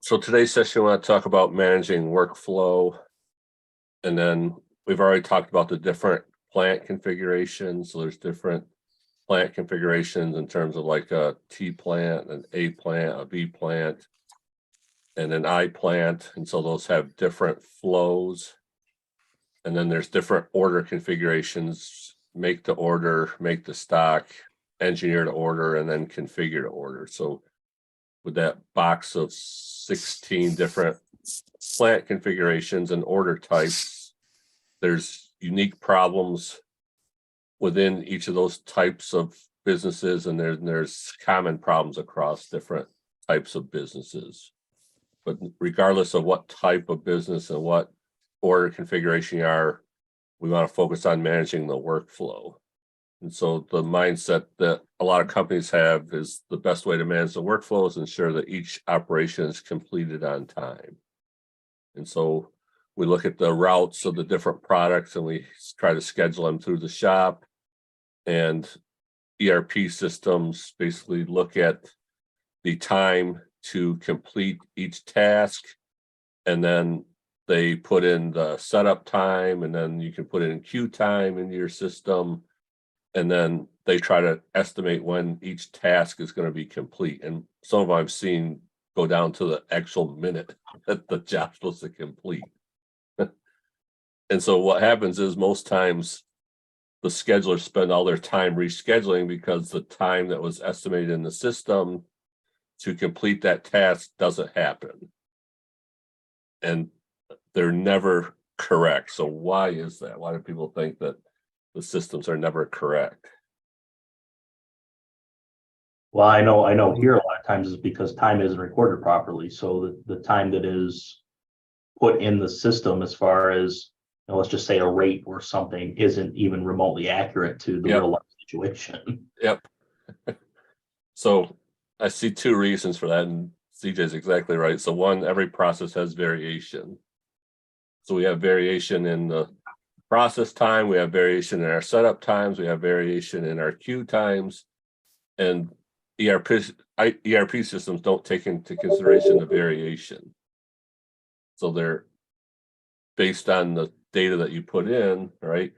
So today's session, I want to talk about managing workflow. And then we've already talked about the different plant configurations. So there's different plant configurations in terms of like a T plant, an A plant, a B plant, and an I plant. And so those have different flows. And then there's different order configurations, make to order, make to stock, engineer to order, and then configure to order. So with that box of 16 different plant configurations and order types, there's unique problems within each of those types of businesses, and there's common problems across different types of businesses. But regardless of what type of business and what order configuration you are, we want to focus on managing the workflow. And so the mindset that a lot of companies have is the best way to manage the workflow is ensure that each operation is completed on time. And so we look at the routes of the different products and we try to schedule them through the shop. And ERP systems basically look at the time to complete each task, and then they put in the setup time, and then you can put in queue time into your system. And then they try to estimate when each task is going to be complete. And some of them I've seen go down to the actual minute that the job's supposed to complete. And so what happens is most times the schedulers spend all their time rescheduling because the time that was estimated in the system to complete that task doesn't happen. And they're never correct. So why is that? Why do people think that the systems are never correct? Well, I know here a lot of times is because time isn't recorded properly. So the time that is put in the system as far as, let's just say a rate or something isn't even remotely accurate to the Yep. real life situation. Yep. So I see two reasons for that, and CJ's exactly right. So one, every process has variation. So we have variation in the process time, we have variation in our setup times, we have variation in our queue times, and ERP systems don't take into consideration the variation. So they're based on the data that you put in, right?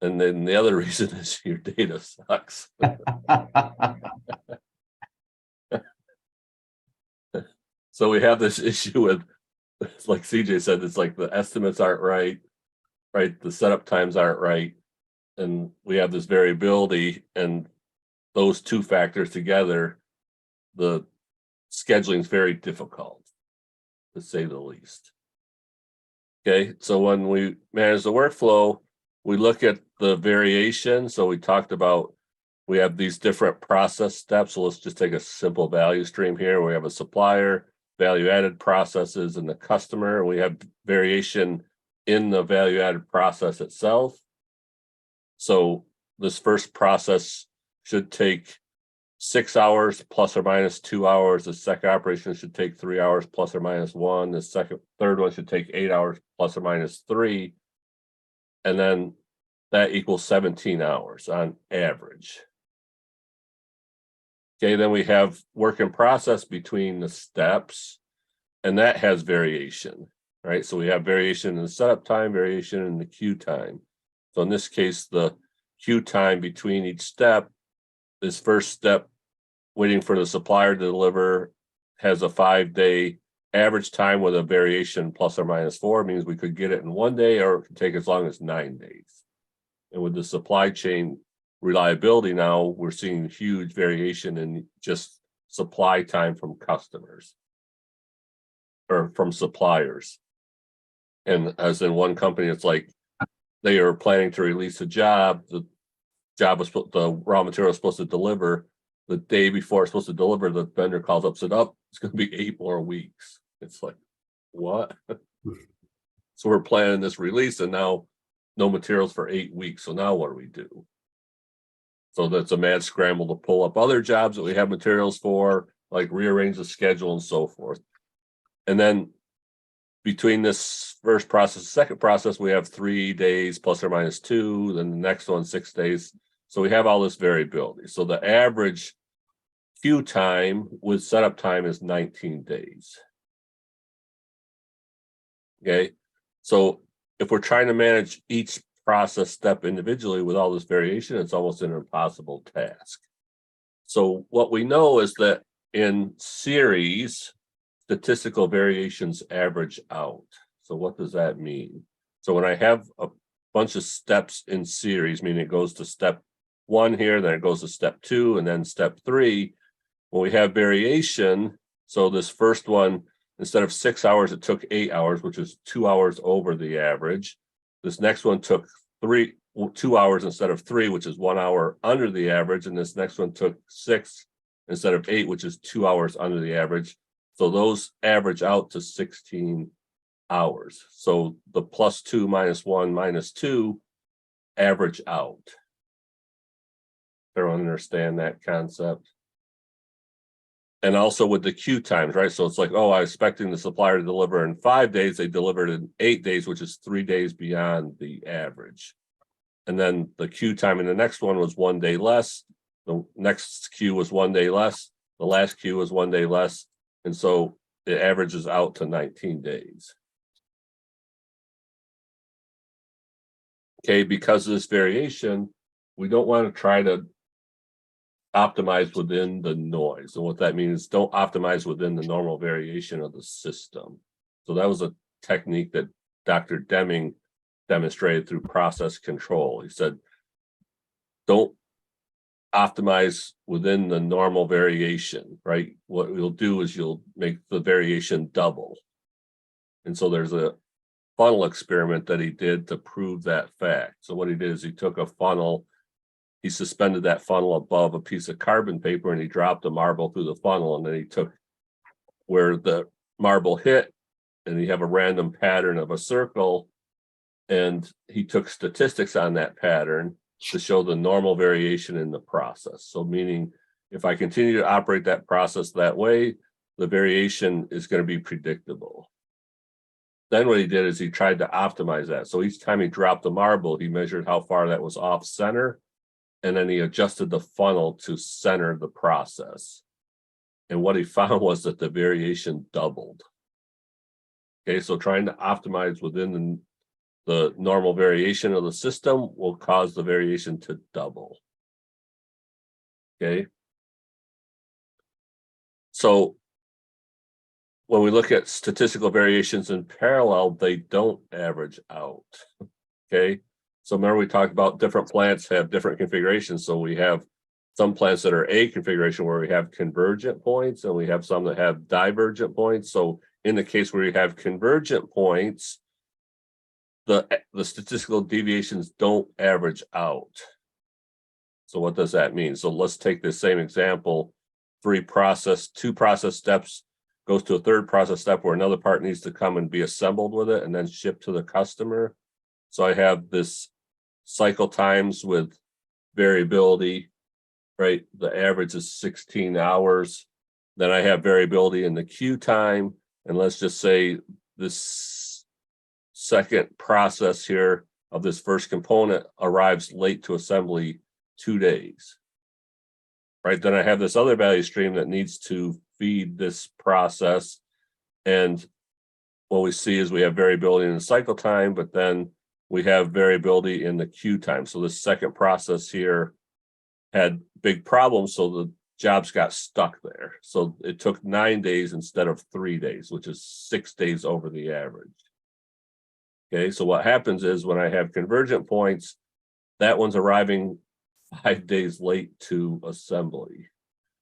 And then the other reason is your data sucks. So we have this issue with, like CJ said, it's like the estimates aren't right? The setup times aren't right. And we have this variability, and those two factors together, the scheduling is very difficult, to say the least. Okay, so when we manage the workflow, we look at the variation. So we talked about, we have these different process steps. So let's just take a simple value stream here. We have a supplier, value added processes, and the customer. We have variation in the value added process itself. So this first process should take 6 hours plus or minus 2 hours. The second operation should take 3 hours plus or minus 1. The third one should take 8 hours plus or minus 3. And then that equals 17 hours on average. Okay, then we have work in process between the steps, and that has variation, right? So we have variation in the setup time, variation in the queue time. So in this case, the queue time between each step, this first step, waiting for the supplier to deliver, has a 5-day average time with a variation plus or minus 4, means we could get it in 1 day, or it could take as long as 9 days. And with the supply chain reliability now, we're seeing huge variation in just supply time from customers or from suppliers. And as in one company, it's like they are planning to release a job. The raw material was supposed to deliver the day before it's supposed to deliver. The vendor calls up, said, "Oh, it's going to be 8 more weeks." It's like, what? So we're planning this release, and now no materials for 8 weeks. So now what do we do? So that's a mad scramble to pull up other jobs that we have materials for, like rearrange the schedule and so forth. And then between this first process, second process, we have 3 days plus or minus 2, then the next one, 6 days. So we have all this variability. So the average queue time with setup time is 19 days. Okay, so if we're trying to manage each process step individually with all this variation, it's almost an impossible task. So what we know is that in series, statistical variations average out. So what does that mean? So when I have a bunch of steps in series, meaning it goes to step 1 here, then it goes to step 2, and then step 3, when we have variation, so this first one, instead of 6 hours, it took 8 hours, which is 2 hours over the average. This next one took 2 hours instead of 3, which is 1 hour under the average. And this next one took 6 instead of 8, which is 2 hours under the average. So those average out to 16 hours. So the +2 -1 -2 average out. Everyone understand that concept? And also with the queue times, right? So it's like, oh, I was expecting the supplier to deliver in 5 days. They delivered in 8 days, which is 3 days beyond the average. And then the queue time in the next one was 1 day less. The next queue was 1 day less. The last queue was 1 day less. And so it averages out to 19 days. Okay, because of this variation, we don't want to try to optimize within the noise. And what that means is don't optimize within the normal variation of the system. So that was a technique that Dr. Deming demonstrated through process control. He said, don't optimize within the normal variation, right? What you'll do is you'll make the variation double. And so there's a funnel experiment that he did to prove that fact. So what he did is he took a funnel, he suspended that funnel above a piece of carbon paper, and he dropped a marble through the funnel, and then he took where the marble hit, and you have a random pattern of a circle, and he took statistics on that pattern to show the normal variation in the process. So meaning if I continue to operate that process that way, the variation is going to be predictable. Then what he did is he tried to optimize that. So each time he dropped the marble, he measured how far that was off center, and then he adjusted the funnel to center the process. And what he found was that the variation doubled. Okay, so trying to optimize within the normal variation of the system will cause the variation to double. Okay. So when we look at statistical variations in parallel, they don't average out. Okay. So remember we talked about different plants have different configurations. So we have some plants that are A configuration where we have convergent points, and we have some that have divergent points. So in the case where you have convergent points, the statistical deviations don't average out. So what does that mean? So let's take the same example, two process steps goes to a third process step where another part needs to come and be assembled with it and then shipped to the customer. So I have this cycle times with variability, right? The average is 16 hours. Then I have variability in the queue time. And let's just say this second process here of this first component arrives late to assembly 2 days, right? Then I have this other value stream that needs to feed this process. And what we see is we have variability in the cycle time, but then we have variability in the queue time. So this second process here had big problems, so the jobs got stuck there. So it took 9 days instead of 3 days, which is 6 days over the average. Okay, so what happens is when I have convergent points, that one's arriving 5 days late to assembly.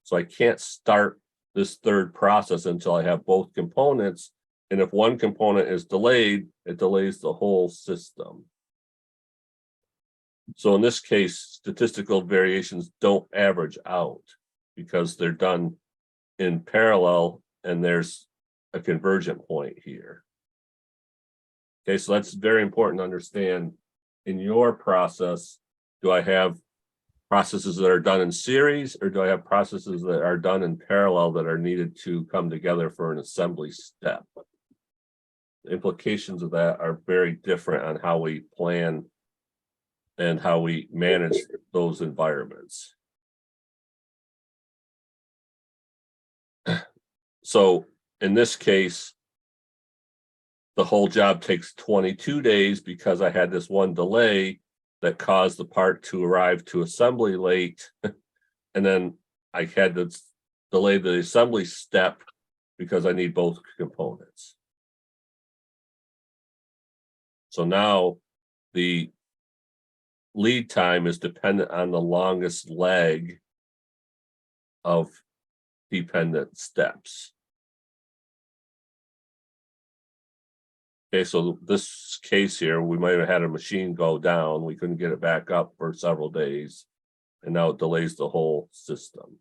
So I can't start this third process until I have both components. And if one component is delayed, it delays the whole system. So in this case, statistical variations don't average out because they're done in parallel and there's a convergent point here. Okay, so that's very important to understand. In your process, do I have processes that are done in series, or do I have processes that are done in parallel that are needed to come together for an assembly step? The implications of that are very different on how we plan and how we manage those environments. So in this case, the whole job takes 22 days because I had this one delay that caused the part to arrive to assembly late. And then I had to delay the assembly step because I need both components. So now the lead time is dependent on the longest leg of dependent steps. Okay, so this case here, we might have had a machine go down. We couldn't get it back up for several days, and now it delays the whole system.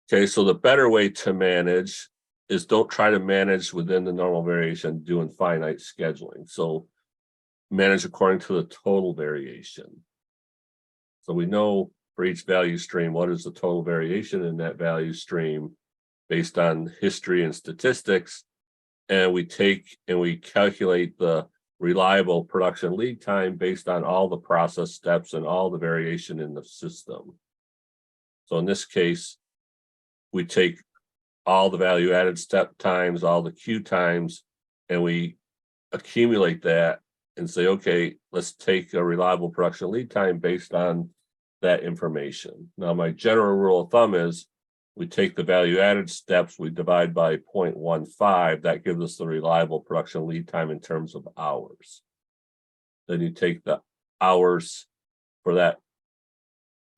Okay, so the better way to manage is don't try to manage within the normal variation doing finite scheduling. So manage according to the total variation. So we know for each value stream, what is the total variation in that value stream based on history and statistics. And we take and we calculate the reliable production lead time based on all the process steps and all the variation in the system. So in this case, we take all the value added step times, all the queue times, and we accumulate that and say, okay, let's take a reliable production lead time based on that information. Now, my general rule of thumb is we take the value added steps, we divide by 0.15, that gives us the reliable production lead time in terms of hours. Then you take the hours for that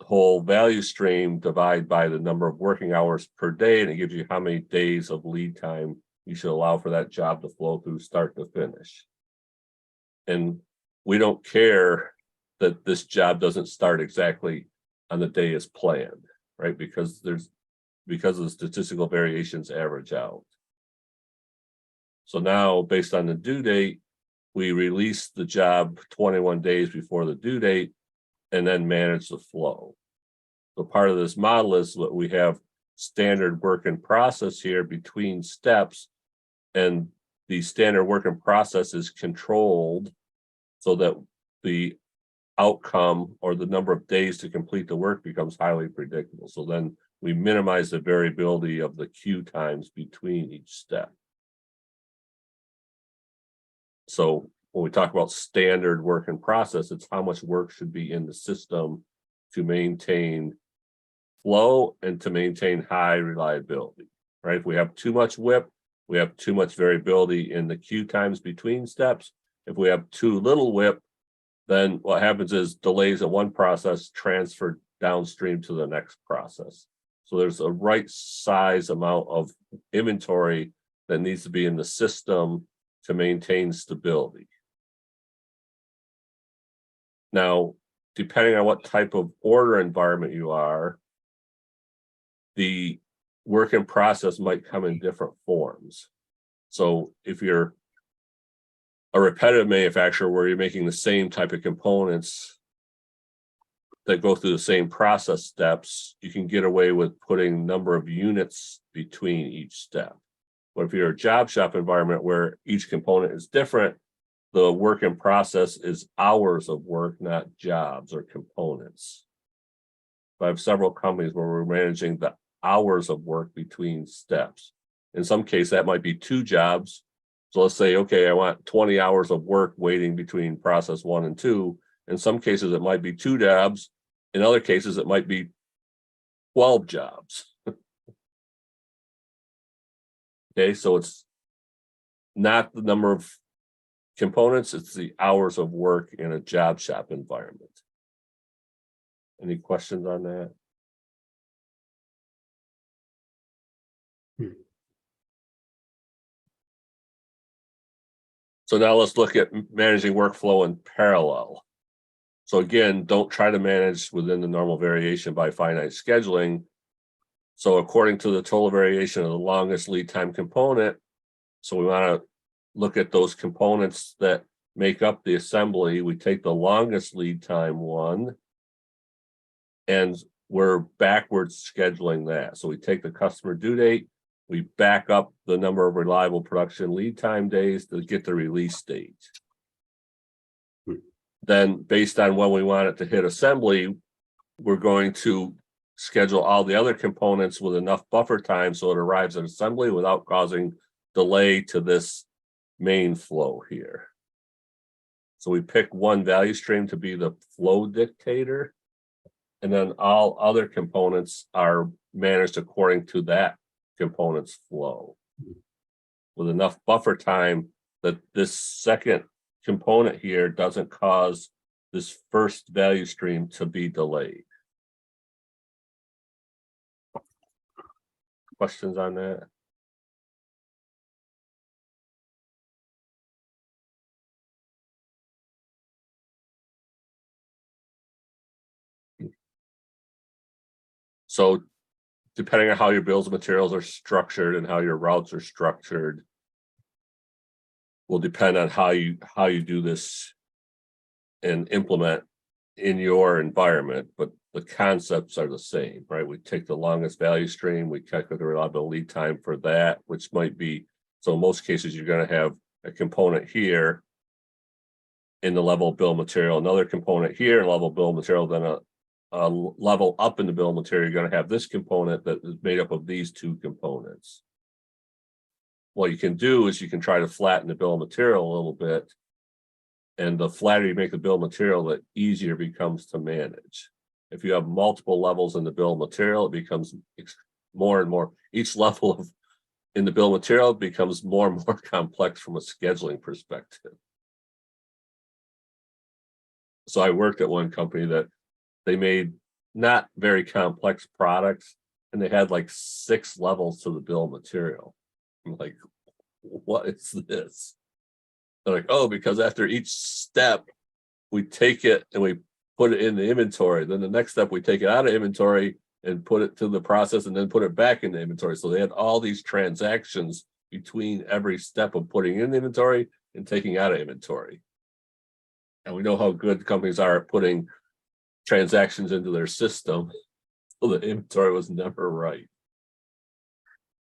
whole value stream, divide by the number of working hours per day, and it gives you how many days of lead time you should allow for that job to flow through start to finish. And we don't care that this job doesn't start exactly on the day as planned, right? Because of the statistical variations average out. So now, based on the due date, we release the job 21 days before the due date and then manage the flow. So part of this model is what we have standard work in process here between steps, and the standard work in process is controlled so that the outcome or the number of days to complete the work becomes highly predictable. So then we minimize the variability of the queue times between each step. So when we talk about standard work in process, it's how much work should be in the system to maintain flow and to maintain high reliability, right? If we have too much WIP, we have too much variability in the queue times between steps. If we have too little WIP, then what happens is delays in one process transfer downstream to the next process. So there's a right size amount of inventory that needs to be in the system to maintain stability. Now, depending on what type of order environment you are, the work in process might come in different forms. So if you're a repetitive manufacturer where you're making the same type of components that go through the same process steps, you can get away with putting number of units between each step. But if you're a job shop environment where each component is different, the work in process is hours of work, not jobs or components. I have several companies where we're managing the hours of work between steps. In some cases, that might be 2 jobs. So let's say, okay, I want 20 hours of work waiting between process 1 and 2. In some cases, it might be 2 jobs. In other cases, it might be 12 jobs. Okay, so it's not the number of components, it's the hours of work in a job shop environment. Any questions on that? So now let's look at managing workflow in parallel. So again, don't try to manage within the normal variation by finite scheduling. So according to the total variation of the longest lead time component, so we want to look at those components that make up the assembly. We take the longest lead time one, and we're backwards scheduling that. So we take the customer due date, we back up the number of reliable production lead time days to get the release date. Then based on when we want it to hit assembly, we're going to schedule all the other components with enough buffer time so it arrives at assembly without causing delay to this main flow here. So we pick one value stream to be the flow dictator, and then all other components are managed according to that component's flow, with enough buffer time that this second component here doesn't cause this first value stream to be delayed. Questions on that? So depending on how your bills of materials are structured and how your routes are structured will depend on how you do this and implement in your environment, but the concepts are the same, right? We take the longest value stream, we calculate the reliable lead time for that, which might be, so in most cases, you're going to have a component here in the level of bill of material, another component here in level of bill of material, then a level up in the bill of material, you're going to have this component that is made up of these two components. What you can do is you can try to flatten the bill of material a little bit, and the flatter you make the bill of material, the easier it becomes to manage. If you have multiple levels in the bill of material, it becomes more and more, each level of in the bill of material becomes more and more complex from a scheduling perspective. So I worked at one company that they made not very complex products, and they had like 6 levels to the bill of material. I'm like, what is this? They're like, oh, because after each step, we take it and we put it in the inventory. Then the next step, we take it out of inventory and put it to the process and then put it back in the inventory. So they had all these transactions between every step of putting in the inventory and taking out of inventory. And we know how good companies are at putting transactions into their system. So the inventory was never right.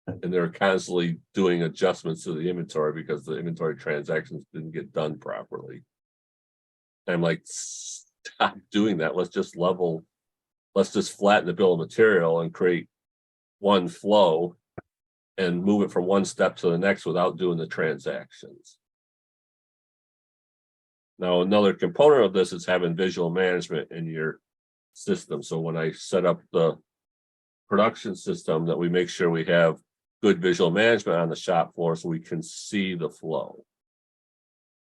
And they're constantly doing adjustments to the inventory because the inventory transactions didn't get done properly. And I'm like, stop doing that. Let's just flatten the bill of material and create one flow and move it from one step to the next without doing the transactions. Now, another component of this is having visual management in your system. So when I set up the production system, that we make sure we have good visual management on the shop floor so we can see the flow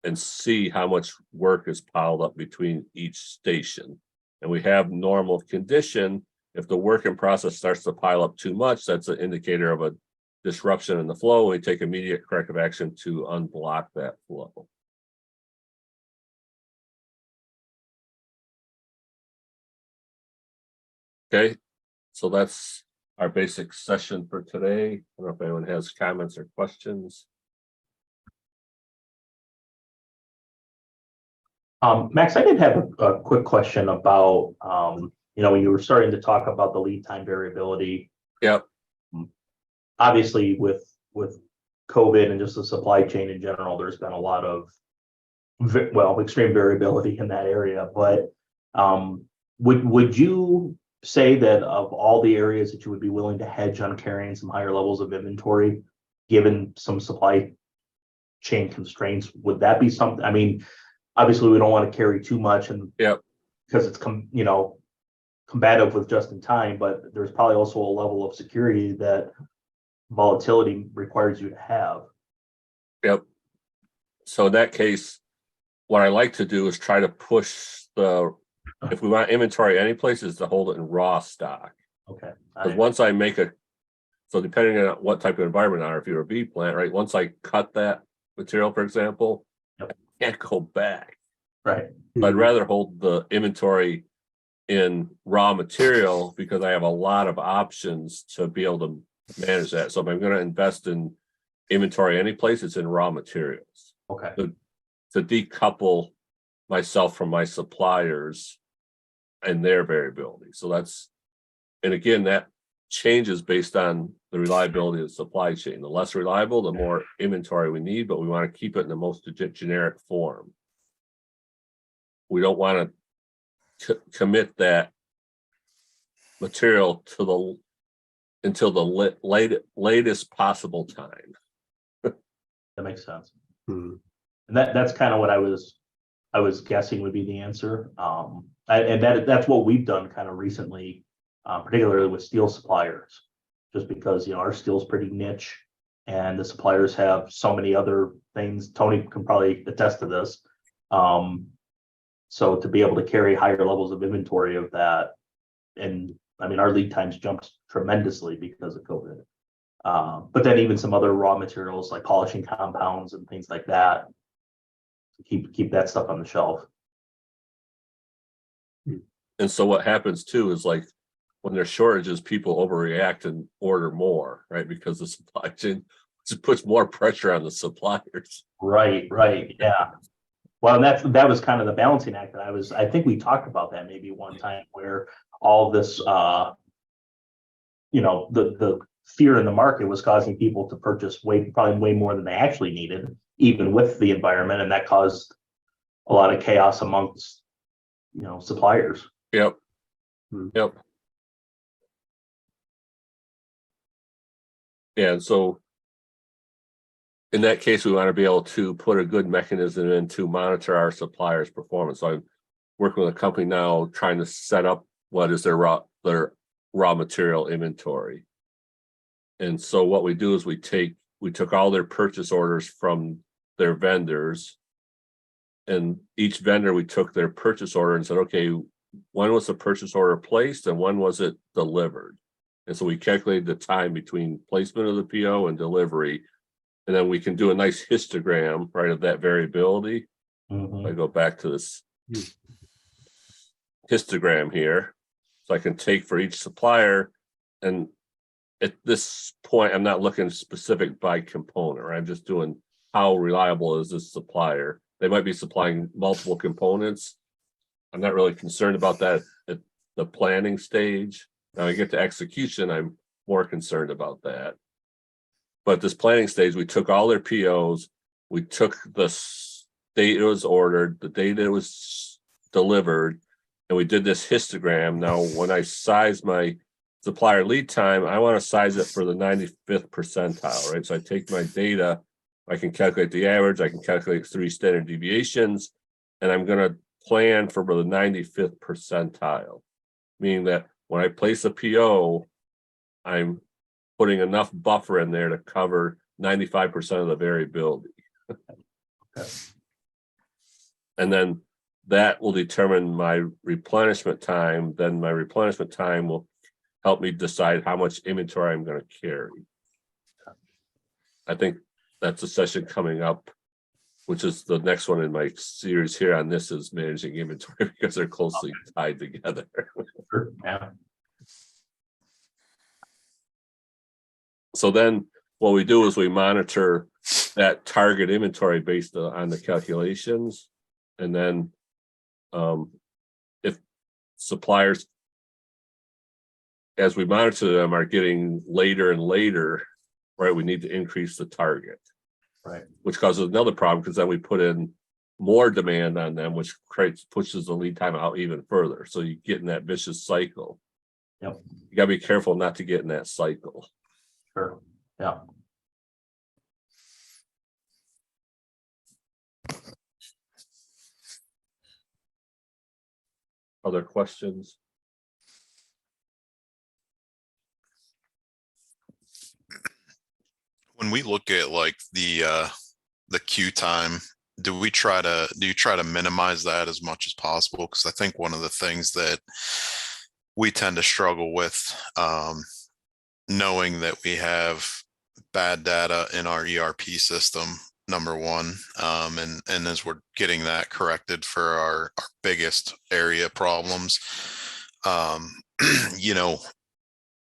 and see how much work is piled up between each station. And we have normal condition. If the work in process starts to pile up too much, that's an indicator of a disruption in the flow. We take immediate corrective action to unblock that flow. Okay, so that's our basic session for today. I don't know if anyone has comments or questions. Max, I did have a quick question about, when you were starting to talk about the lead time variability. Yep. Obviously, with COVID and just the supply chain in general, there's been a lot of, extreme variability in that area. But would you say that of all the areas that you would be willing to hedge on carrying some higher levels of inventory, given some supply chain constraints, would that be something? I mean, obviously we don't want to carry too much, and because it's combative with just in time, but there's probably also a level of security that volatility requires you to have. Yep. So in that case, what I like to do is try to push if we want inventory any place, is to hold it in raw stock. Okay. Because once I make so depending on what type of environment are, if you're a V plant, right? Once I cut that material, for example, I can't go back. Right. I'd rather hold the inventory in raw material because I have a lot of options to be able to manage that. So if I'm going to invest in inventory any place, it's in raw materials. Okay. To decouple myself from my suppliers and their variability. So and again, that changes based on the reliability of the supply chain. The less reliable, the more inventory we need, but we want to keep it in the most generic form. We don't want to commit that material until the latest possible time. That makes sense. Hmm. And that's kind of what I was guessing would be the answer. And that's what we've done kind of recently, particularly with steel suppliers, just because, our steel's pretty niche and the suppliers have so many other things. Tony can probably attest to this. So to be able to carry higher levels of inventory of that, and I mean, our lead times jumped tremendously because of COVID. But then even some other raw materials like polishing compounds and things like that, keep that stuff on the shelf. And so what happens too is like when there's shortages, people overreact and order more, right? Because the supply chain just puts more pressure on the suppliers. Right, yeah. Well, and that was kind of the balancing act that I think we talked about that maybe one time where all this the fear in the market was causing people to purchase probably way more than they actually needed, even with the environment, and that caused a lot of chaos amongst suppliers. Yep. Hmm. Yep. Yeah, and so in that case, we want to be able to put a good mechanism in to monitor our suppliers' performance. So I'm working with a company now trying to set up what is their raw material inventory. And so what we do is we took all their purchase orders from their vendors, and each vendor, we took their purchase order and said, okay, when was the purchase order placed and when was it delivered? And so we calculated the time between placement of the PO and delivery. And then we can do a nice histogram, right, of that variability. Mhm. I go back to this histogram here. So I can take for each supplier, and at this point, I'm not looking specific by component, right? I'm just doing how reliable is this supplier. They might be supplying multiple components. I'm not really concerned about that at the planning stage. Now I get to execution, I'm more concerned about that. But this planning stage, we took all their POs, we took the date it was ordered, the date it was delivered, and we did this histogram. Now, when I size my supplier lead time, I want to size it for the 95th percentile, right? So I take my data, I can calculate the average, I can calculate 3 standard deviations, and I'm going to plan for the 95th percentile, meaning that when I place a PO, I'm putting enough buffer in there to cover 95% of the variability. Okay. And then that will determine my replenishment time. Then my replenishment time will help me decide how much inventory I'm going to carry. I think that's a session coming up, which is the next one in my series here on this is managing inventory, because they're closely tied together. Sure. Yeah. So then what we do is we monitor that target inventory based on the calculations. And then if suppliers, as we monitor them, are getting later and later, right, we need to increase the target. Right. Which causes another problem, because then we put in more demand on them, which pushes the lead time out even further. So you get in that vicious cycle. Yep. You gotta be careful not to get in that cycle. Sure. Yeah. Other questions? When we look at like the queue time, do you try to minimize that as much as possible? Because I think one of the things that we tend to struggle with, knowing that we have bad data in our ERP system, number one, and as we're getting that corrected for our biggest area problems,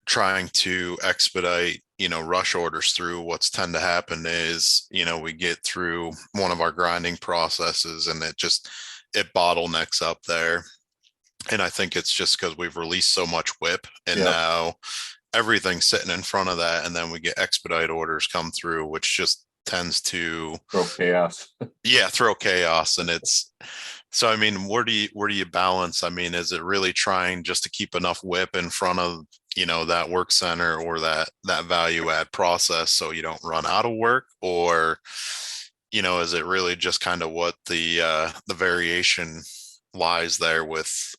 trying to expedite, rush orders through, what's tend to happen is, we get through one of our grinding processes and it bottlenecks up there. And I think it's just because we've released so much WIP, and now everything's sitting in front of that. And then we get expedite orders come through, which just tends to Throw chaos. throw chaos. And so, I mean, where do you balance? I mean, is it really trying just to keep enough WIP in front of you know, that work center or that value add process so you don't run out of work? Or, you know, is it really just kind of what the variation lies there with,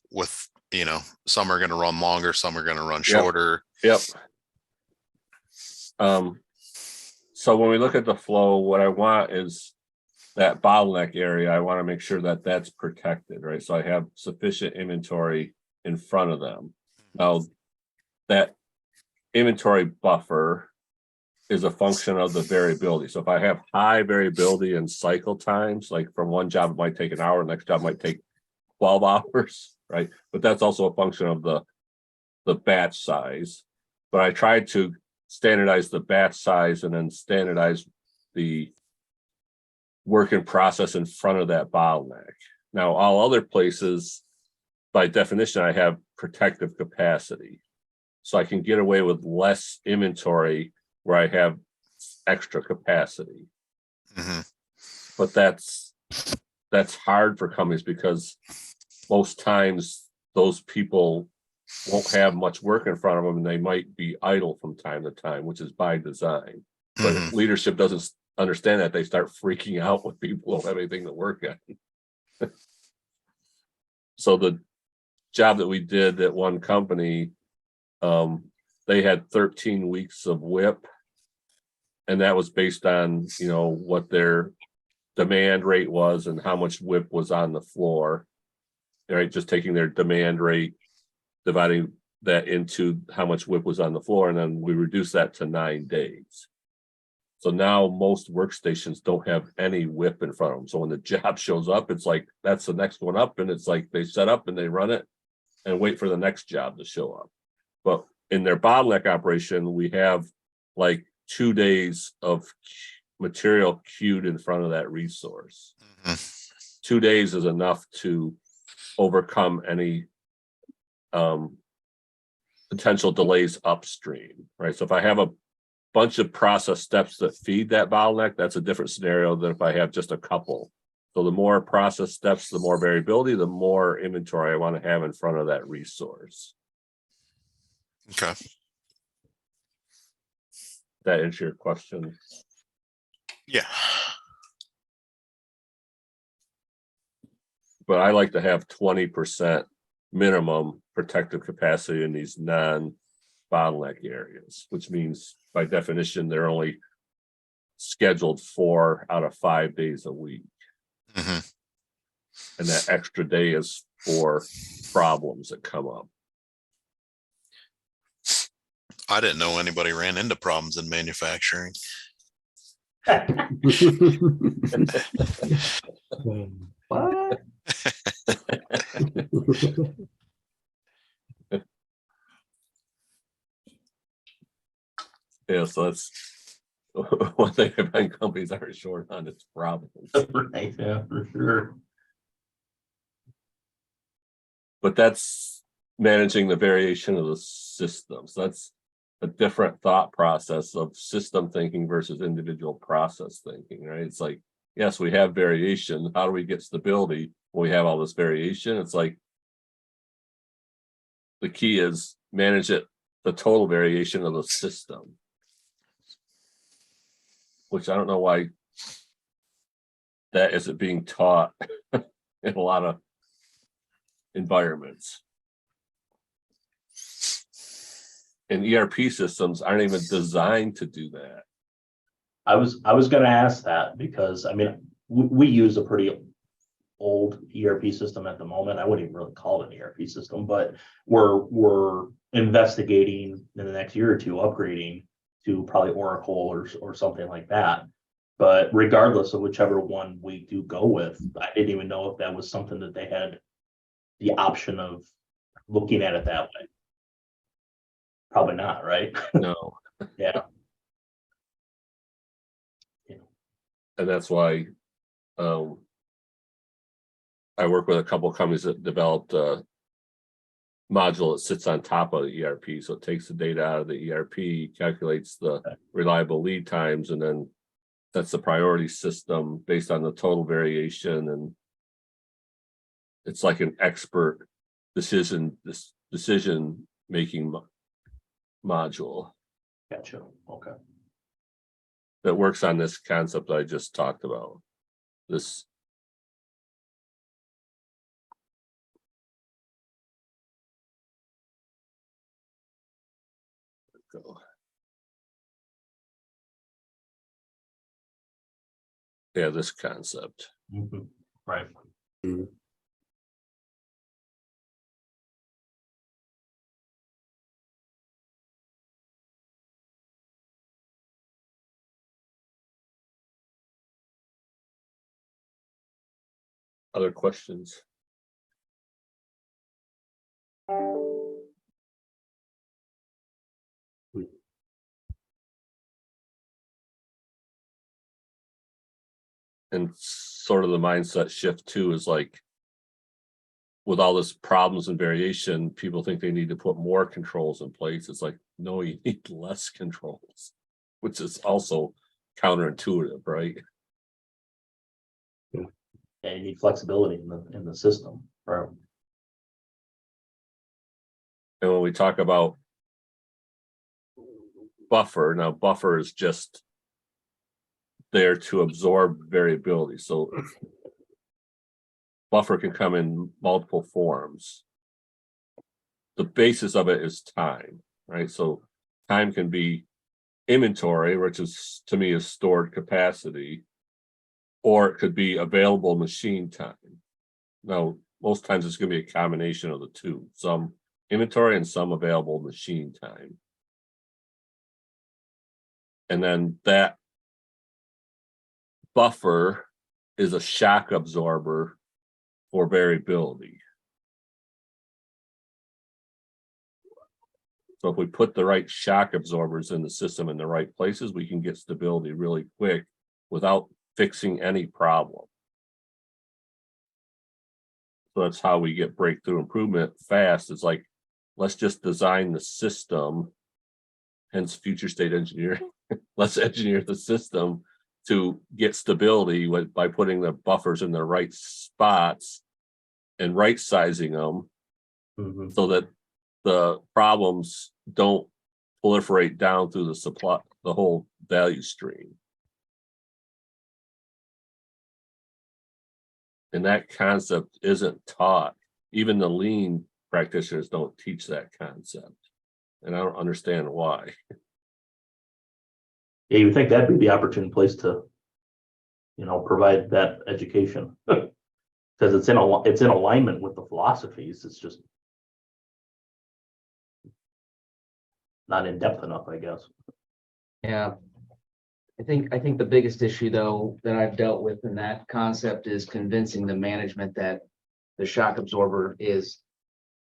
you know, some are going to run longer, some are going to run shorter. Yep. So when we look at the flow, what I want is that bottleneck area. I want to make sure that that's protected, right? So I have sufficient inventory in front of them. Now, that inventory buffer is a function of the variability. So if I have high variability in cycle times, like from one job it might take an hour, next job might take 12 hours, right? But that's also a function of the batch size. But I tried to standardize the batch size and then standardize the work in process in front of that bottleneck. Now, all other places, by definition, I have protective capacity. So I can get away with less inventory where I have extra capacity. Mm-hmm. But that's hard for companies because most times those people won't have much work in front of them and they might be idle from time to time, which is by design. But if leadership doesn't understand that, they start freaking out when people don't have anything to work at. So the job that we did at one company, they had 13 weeks of WIP, and that was based on, you know, what their demand rate was and how much WIP was on the floor, right? Just taking their demand rate, dividing that into how much WIP was on the floor, and then we reduced that to 9 days. So now most workstations don't have any WIP in front of them. So when the job shows up, it's like, that's the next one up. And it's like, they set up and they run it and wait for the next job to show up. But in their bottleneck operation, we have like 2 days of material queued in front of that resource. 2 days is enough to overcome any potential delays upstream, right? So if I have a bunch of process steps that feed that bottleneck, that's a different scenario than if I have just a couple. So the more process steps, the more variability, the more inventory I want to have in front of that resource. Okay. That answer your question? Yeah. But I like to have 20% minimum protective capacity in these non-bottleneck areas, which means by definition, they're only scheduled 4 out of 5 days a week. Mm-hmm. And that extra day is for problems that come up. I didn't know anybody ran into problems in manufacturing. What? Yeah, so that's one thing about companies that are short on its problems. Right, yeah, for sure. But that's managing the variation of the systems. That's a different thought process of system thinking versus individual process thinking, right? It's like, yes, we have variation. How do we get stability when we have all this variation? It's like the key is manage it, the total variation of the system, which I don't know why that isn't being taught in a lot of environments. And ERP systems aren't even designed to do that. I was going to ask that because I mean we use a pretty old ERP system at the moment. I wouldn't even really call it an ERP system, but we're investigating in the next year or two upgrading to probably Oracle or something like that. But regardless of whichever one we do go with, I didn't even know if that was something that they had the option of looking at it that way. Probably not, right? No. Yeah. And that's why I work with a couple of companies that developed a module that sits on top of the ERP. So it takes the data out of the ERP, calculates the reliable lead times, and then that's the priority system based on the total variation. And it's like an expert decision making module Gotcha, okay. that works on this concept I just talked about. This. Go. Yeah, this concept. Mhm. Right. Other questions? And sort of the mindset shift too is like, with all this problems and variation, people think they need to put more controls in place. It's like, no, you need less controls, which is also counterintuitive, right? And you need flexibility in the system, right? And when we talk about buffer, now buffer is just there to absorb variability. So buffer can come in multiple forms. The basis of it is time, right? So time can be inventory, which is to me is stored capacity, or it could be available machine time. Now, most times it's going to be a combination of the two, some inventory and some available machine time. And then that buffer is a shock absorber for variability. So if we put the right shock absorbers in the system in the right places, we can get stability really quick without fixing any problem. So that's how we get breakthrough improvement fast. It's like, let's just design the system, hence future state engineering. Let's engineer the system to get stability by putting the buffers in the right spots and right sizing them so that the problems don't proliferate down through the supply, the whole value stream. And that concept isn't taught. Even the lean practitioners don't teach that concept. And I don't understand why. Yeah, you would think that'd be the opportune place to, provide that education. Because it's in alignment with the philosophies. It's just not in depth enough, I guess. Yeah. I think the biggest issue though that I've dealt with in that concept is convincing the management that the shock absorber is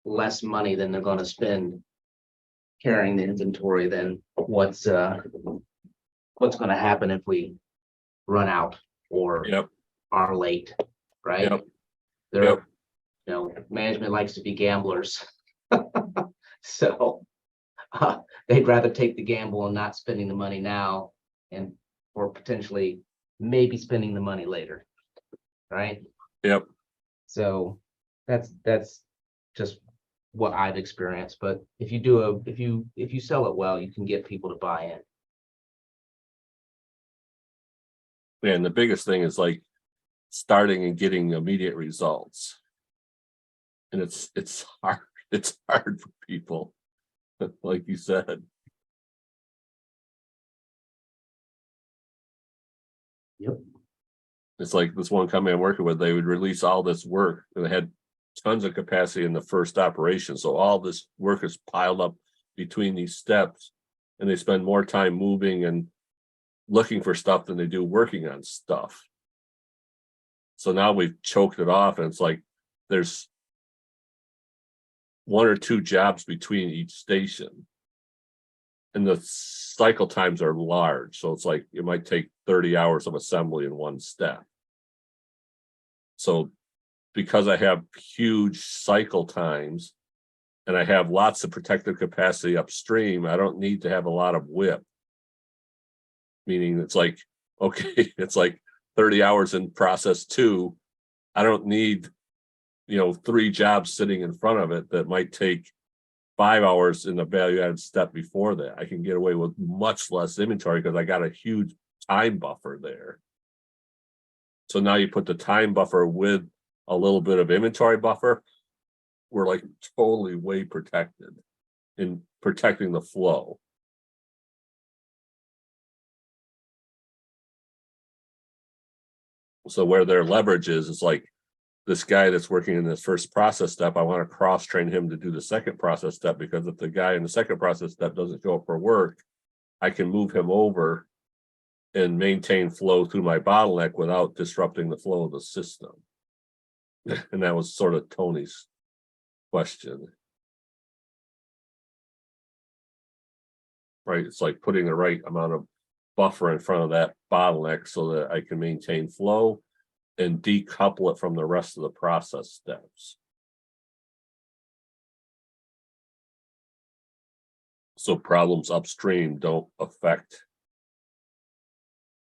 less money than they're going to spend carrying the inventory than what's going to happen if we run out or are late, right? They're, management likes to be gamblers. So they'd rather take the gamble and not spending the money now and or potentially maybe spending the money later, right? Yep. So that's just what I've experienced. But if you sell it well, you can get people to buy in. And the biggest thing is like starting and getting immediate results. And it's hard. It's hard for people, like you said. Yep. It's like this one company I'm working with, they would release all this work and they had tons of capacity in the first operation. So all this work is piled up between these steps and they spend more time moving and looking for stuff than they do working on stuff. So now we've choked it off and it's like there's 1 or 2 jobs between each station. And the cycle times are large. So it's like it might take 30 hours of assembly in one step. So because I have huge cycle times and I have lots of protective capacity upstream, I don't need to have a lot of WIP. Meaning it's like, okay, it's like 30 hours in process 2. I don't need, 3 jobs sitting in front of it that might take 5 hours in the value added step before that. I can get away with much less inventory because I got a huge time buffer there. So now you put the time buffer with a little bit of inventory buffer, we're like totally way protected in protecting the flow. So where their leverage is like this guy that's working in this first process step, I want to cross train him to do the second process step, because if the guy in the second process step doesn't show up for work, I can move him over and maintain flow through my bottleneck without disrupting the flow of the system. And that was sort of Tony's question. Right, it's like putting the right amount of buffer in front of that bottleneck so that I can maintain flow and decouple it from the rest of the process steps. So problems upstream don't affect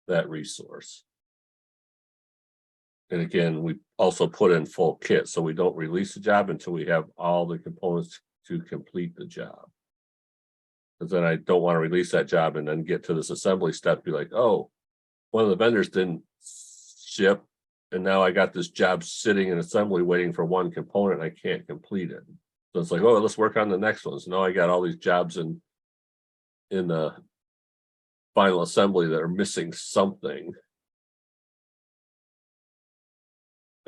that resource. And again, we also put in full kit, so we don't release the job until we have all the components to complete the job. Because then I don't want to release that job and then get to this assembly step, be like, oh, one of the vendors didn't ship, and now I got this job sitting in assembly waiting for one component and I can't complete it. So it's like, oh, let's work on the next one. So now I got all these jobs in the final assembly that are missing something.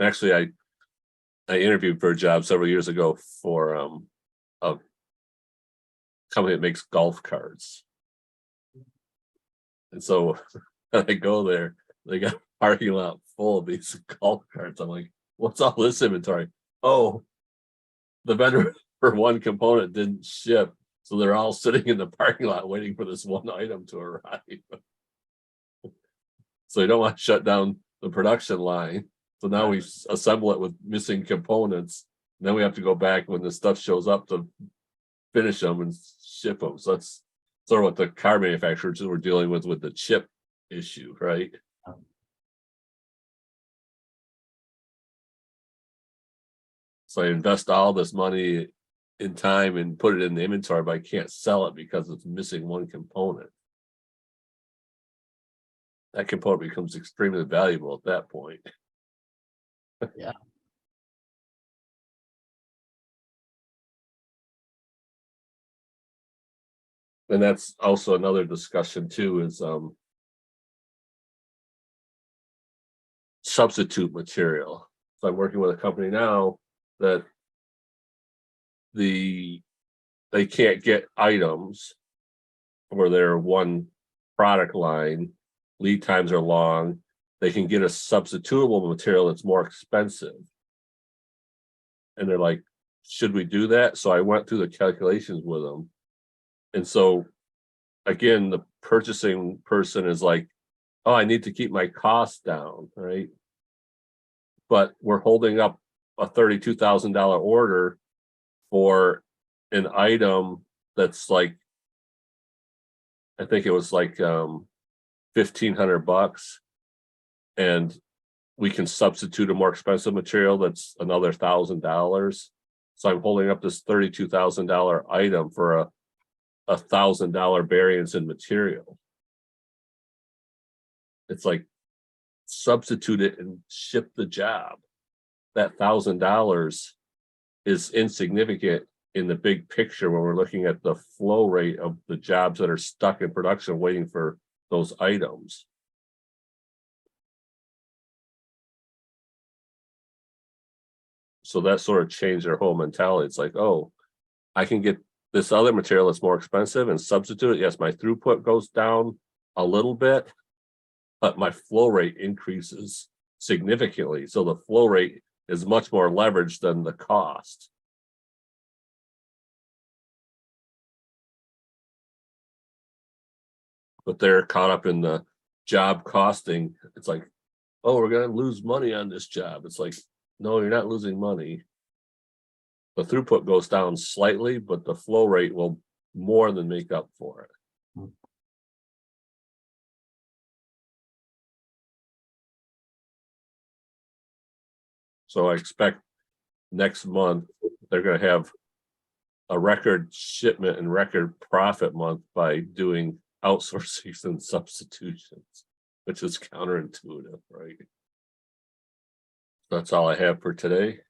Actually, I interviewed for a job several years ago for a company that makes golf carts. And so I go there, they got a parking lot full of these golf carts. I'm like, what's all this inventory? Oh, the vendor for one component didn't ship. So they're all sitting in the parking lot waiting for this one item to arrive. So you don't want to shut down the production line. So now we assemble it with missing components. And then we have to go back when the stuff shows up to finish them and ship them. So that's sort of what the car manufacturers were dealing with the chip issue, right? So I invest all this money in time and put it in the inventory, but I can't sell it because it's missing one component. That component becomes extremely valuable at that point. Yeah. And that's also another discussion too, is substitute material. So I'm working with a company now that they can't get items for their one product line. Lead times are long. They can get a substitutable material that's more expensive. And they're like, should we do that? So I went through the calculations with them. And so again, the purchasing person is like, oh, I need to keep my costs down, right? But we're holding up a $32,000 order for an item that's like, I think it was like $1,500, and we can substitute a more expensive material that's another $1,000. So I'm holding up this $32,000 item for a $1,000 variance in material. It's like, substitute it and ship the job. That $1,000 is insignificant in the big picture when we're looking at the flow rate of the jobs that are stuck in production waiting for those items. So that sort of changed their whole mentality. It's like, oh, I can get this other material that's more expensive and substitute it. Yes, my throughput goes down a little bit, but my flow rate increases significantly. So the flow rate is much more leveraged than the cost. But they're caught up in the job costing. It's like, oh, we're going to lose money on this job. It's like, no, you're not losing money. The throughput goes down slightly, but the flow rate will more than make up for it. So I expect next month they're going to have a record shipment and record profit month by doing outsourcing and substitutions, which is counterintuitive, right? That's all I have for today.